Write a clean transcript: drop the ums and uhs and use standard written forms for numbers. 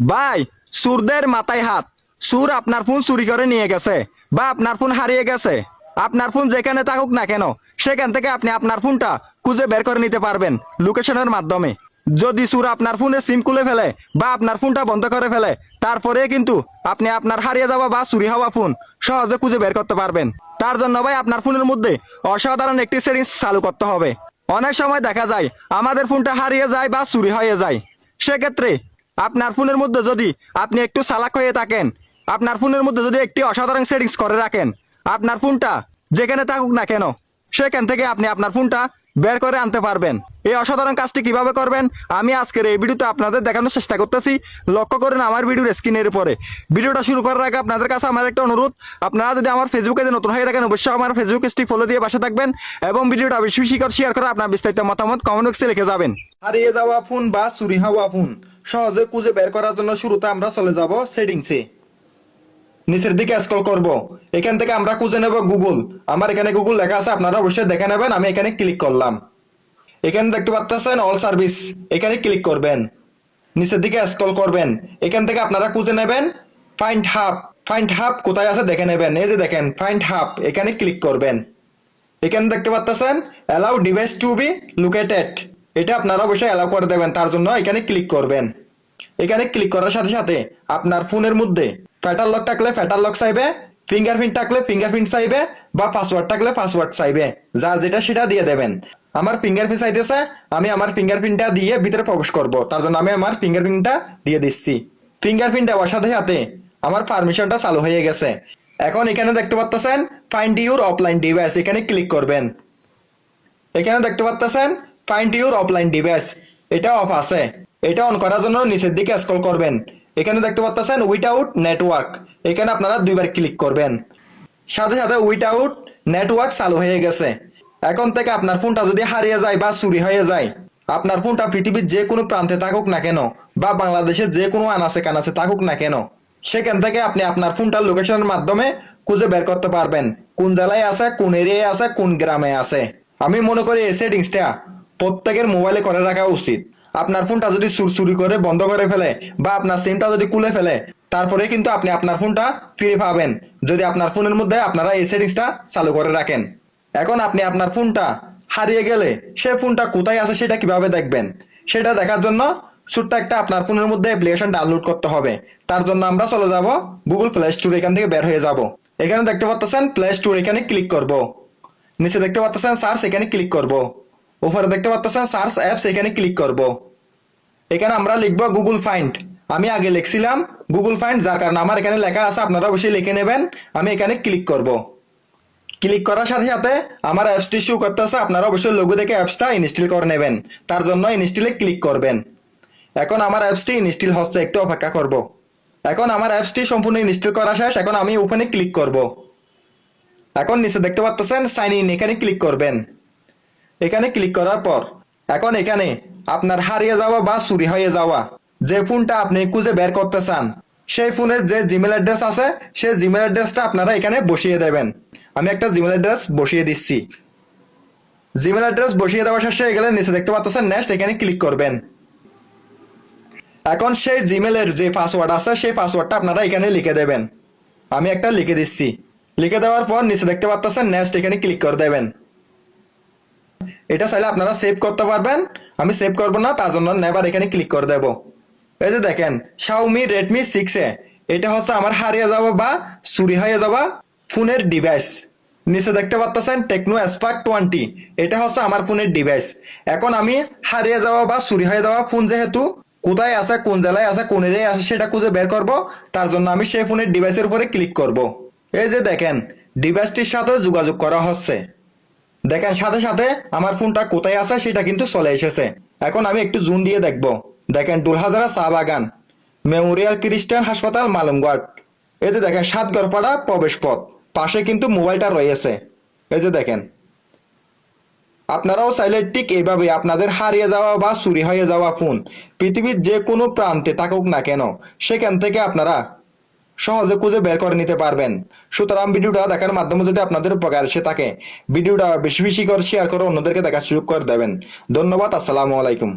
ভাই, চোরদের মাথায় হাত। চোর আপনার ফোন চুরি করে নিয়ে গেছে বা আপনার ফোন হারিয়ে গেছে। আপনার ফোন যেখানে থাকুক না কেন, সেখান থেকে আপনি আপনার ফোনটা খুঁজে বের করে নিতে পারবেন লোকেশনের মাধ্যমে। যদি চোর আপনার ফোনে সিম খুলে ফেলে বা আপনার ফোনটা বন্ধ করে ফেলে, তারপরে কিন্তু আপনি আপনার হারিয়ে যাওয়া বা চুরি হওয়া ফোন সহজে খুঁজে বের করতে পারবেন। তার জন্য ভাই আপনার ফোনের মধ্যে অসাধারণ একটি সেটিংস চালু করতে হবে। অনেক সময় দেখা যায় আমাদের ফোনটা হারিয়ে যায় বা চুরি হয়ে যায়। সেক্ষেত্রে আপনার ফোনের মধ্যে যদি আপনি একটু চালাক হয়ে থাকেন, আপনার ফোনের মধ্যে যদি একটি অসাধারণ সেটিংস করে রাখেন, আপনার ফোনটা যেখানে থাকুক না কেন, সেখান থেকে আপনি আপনার ফোনটা বের করে আনতে পারবেন। এই অসাধারণ কাজটি কিভাবে করবেন আমি আজকের এই ভিডিওতে আপনাদের দেখানোর চেষ্টা করতেছি। লক্ষ্য করেন আমার ভিডিওর স্ক্রিনের উপরে। ভিডিওটা শুরু করার আগে আপনাদের কাছে আমার একটা অনুরোধ, আপনারা যদি আমার ফেসবুকে নতুন হয়ে থাকেন অবশ্যই আমার ফেসবুক পেজটি ফলো দিয়ে পাশে থাকবেন এবং ভিডিওটা বেশি বেশি করে শেয়ার করে আপনার বিস্তারিত মতামত কমেন্ট বক্সে লিখে যাবেন। হারিয়ে যাওয়া ফোন বা চুরি হওয়া ফোন সহজে খুঁজে বের করার জন্য শুরুতে আমরা চলে যাব সেটিংসে। নিচের দিকে স্ক্রল করব। এখান থেকে আমরা খুঁজে নেব গুগল। আমার এখানে গুগল লেখা আছে, আপনারা অবশ্যই দেখে নেবেন। আমি এখানে ক্লিক করলাম। এখানে দেখতে পাচ্ছেন অল সার্ভিস, এখানে ক্লিক করবেন। নিচের দিকে স্ক্রল করবেন। এখান থেকে আপনারা খুঁজে নেবেন ফাইন্ড হাব। ফাইন্ড হাব কোথায় আছে দেখে নেবেন। এই যে দেখেন ফাইন্ড হাব, এখানে ক্লিক করবেন। এখানে দেখতে পাচ্ছেন allow device to be located, এটা আপনারা অবশ্যই অ্যালাউ করে দেবেন। তার জন্য এখানে ক্লিক করবেন। এখানে ক্লিক করার সাথে সাথে আপনার ফোনের মধ্যে ফ্যাটার লক থাকলে ফ্যাটার লক চাইবে, ফিঙ্গারপ্রিন্ট থাকলে ফিঙ্গারপ্রিন্ট চাইবে, বা পাসওয়ার্ড থাকলে পাসওয়ার্ড চাইবে। যার যেটা সেটা দিয়ে দেবেন। আমার ফিঙ্গারপ্রিন্ট চাইতেছে, আমি আমার ফিঙ্গারপ্রিন্টটা দিয়ে ভিতরে প্রবেশ করব। তার জন্য আমি আমার ফিঙ্গারপ্রিন্টটা দিয়ে দিচ্ছি। ফিঙ্গারপ্রিন্ট দেওয়ার সাথে সাথে আমার পারমিশনটা চালু হয়ে গেছে। এখন এখানে দেখতে পাচ্ছেন ফাইন্ড ইউর অফলাইন ডিভাইস, এখানে ক্লিক করবেন। এখানে দেখতে পাচ্ছেন ফাইন্ড ইউর অফলাইন ডিভাইস, এটা অফ আছে। এটা অন করার জন্য নিচের দিকে স্ক্রল করবেন। এখানে দেখতে পাচ্ছেন উইথআউট নেটওয়ার্ক, এখানে আপনারা দুইবার ক্লিক করবেন। সাথে সাথে উইথআউট নেটওয়ার্ক চালু হয়ে গেছে। এখন থেকে আপনার ফোনটা যদি হারিয়ে যায় বা চুরি হয়ে যায়, আপনার ফোনটা পৃথিবীর যে কোনো প্রান্তে থাকুক না কেন বা বাংলাদেশের যে কোনো আনাচে কানাচে থাকুক না কেন, সেখান থেকে আপনি আপনার ফোনটার লোকেশনের মাধ্যমে খুঁজে বের করতে পারবেন কোন জেলায় আছে, কোন এরিয়ায় আছে, কোন গ্রামে আছে। আমি মনে করি এই সেটিংসটা প্রত্যেকের মোবাইলে করে রাখা উচিত। আপনার ফোনটা যদি চুরি করে বন্ধ করে ফেলে বা আপনার সিমটা যদি খুলে ফেলে, তারপরে কিন্তু আপনি আপনার ফোনটা ফিরে পাবেন যদি আপনার ফোনের মধ্যে আপনারা এই সেটিংসটা চালু করে রাখেন। এখন আপনি আপনার ফোনটা হারিয়ে গেলে সেই ফোনটা কোথায় আছে সেটা কিভাবে দেখবেন, সেটা দেখার জন্য ছোট্ট একটা আপনার ফোনের মধ্যে অ্যাপ্লিকেশন ডাউনলোড করতে হবে। তার জন্য আমরা চলে যাব গুগল প্লে স্টোর, এখান থেকে বের হয়ে যাব। এখানে দেখতে পাচ্ছেন প্লে স্টোর, এখানে ক্লিক করব। নিচে দেখতে পাচ্ছেন সার্চ, এখানে ক্লিক করব। উপরে দেখতে পাচ্ছেন সার্চ অ্যাপস, এখানে ক্লিক করব। এখানে আমরা লিখবো গুগল ফাইন্ড। আমি আগে লিখছিলাম গুগল ফাইন্ড, যার কারণে আমার এখানে লেখা আছে, আপনারা অবশ্যই লিখে নেবেন। আমি এখানে ক্লিক করব। ক্লিক করার সাথে সাথে আমার অ্যাপসটি শো করতেছে, আপনারা অবশ্যই লোগো দেখে অ্যাপসটা ইনস্টল করে নেবেন। তার জন্য ইনস্টলে ক্লিক করবেন। এখন আমার অ্যাপসটি ইনস্টল হচ্ছে, একটু অপেক্ষা করব। এখন আমার অ্যাপসটি সম্পূর্ণ ইনস্টল করা শেষ। এখন আমি ওপেনে ক্লিক করব। এখন নিচে দেখতে পাচ্ছেন সাইন ইন, এখানে ক্লিক করবেন। এখানে ক্লিক করার পর এখন এখানে আপনার হারিয়ে যাওয়া বা চুরি হয়ে যাওয়া যে ফোনটা আপনি খুঁজে বের করতে চান, সেই ফোনের যে জিমেল অ্যাড্রেস আছে সেই জিমেল অ্যাড্রেসটা আপনারা এখানে বসিয়ে দেবেন। আমি একটা জিমেল অ্যাড্রেস বসিয়ে দিচ্ছি। জিমেল অ্যাড্রেস বসিয়ে দেওয়া শেষ হয়ে গেলে নিচে দেখতে পাচ্ছেন নেক্সট, এখানে ক্লিক করবেন। এখন সেই জিমেলের যে পাসওয়ার্ড আছে সেই পাসওয়ার্ডটা আপনারা এখানে লিখে দেবেন। আমি একটা লিখে দিচ্ছি। লিখে দেওয়ার পর নিচে দেখতে পাচ্ছেন নেক্সট, এখানে ক্লিক করে দেবেন। এটা চাইলে আপনারা সেভ করতে পারবেন, আমি সেভ করব না, তার জন্য নেভার এখানে ক্লিক করে দেব। এই যে দেখেন Xiaomi Redmi 6A, এটা হচ্ছে আমার হারিয়ে যাওয়া বা চুরি হয়ে যাওয়া ফোনের ডিভাইস। নিচে দেখতে পাচ্ছেন টেকনো স্পার্ক 20, এটা হচ্ছে আমার ফোনের ডিভাইস। এখন আমি হারিয়ে যাওয়া বা চুরি হয়ে যাওয়া ফোন যেহেতু কোথায় আছে, কোন জেলায় আছে, কোন এরিয়ায় আছে সেটা খুঁজে বের করব। তার জন্য আমি সেই ফোনের ডিভাইসের উপরে ক্লিক করব। এই যে দেখেন ডিভাইসটির সাথে যোগাযোগ করা হচ্ছে। দেখেন সাথে সাথে আমার ফোনটা কোথায় আছে সেটা কিন্তু চলে এসেছে। এখন আমি একটু জুম দিয়ে দেখব। দেখেন ডুলহাজারা চা বাগান, মেমোরিয়াল খ্রিস্টান হাসপাতাল, মালুমগড়। এই যে দেখেন সাতগড়পাড়া প্রবেশ পথ, পাশে কিন্তু মোবাইলটা রয়েছে। এই যে দেখেন আপনারাও চাইলে ঠিক এইভাবে আপনাদের হারিয়ে যাওয়া বা চুরি হয়ে যাওয়া ফোন পৃথিবীর যে কোনো প্রান্তে থাকুক না কেন, সেখান থেকে আপনারা সহজে খুঁজে বের করে নিতে পারবেন। সুতরাং ভিডিওটা দেখার মাধ্যমে যদি আপনাদের উপকার এসে থাকে, ভিডিওটা বেশি বেশি করে শেয়ার করে অন্যদেরকে দেখার সুযোগ করে দেবেন। ধন্যবাদ। আসসালামু আলাইকুম।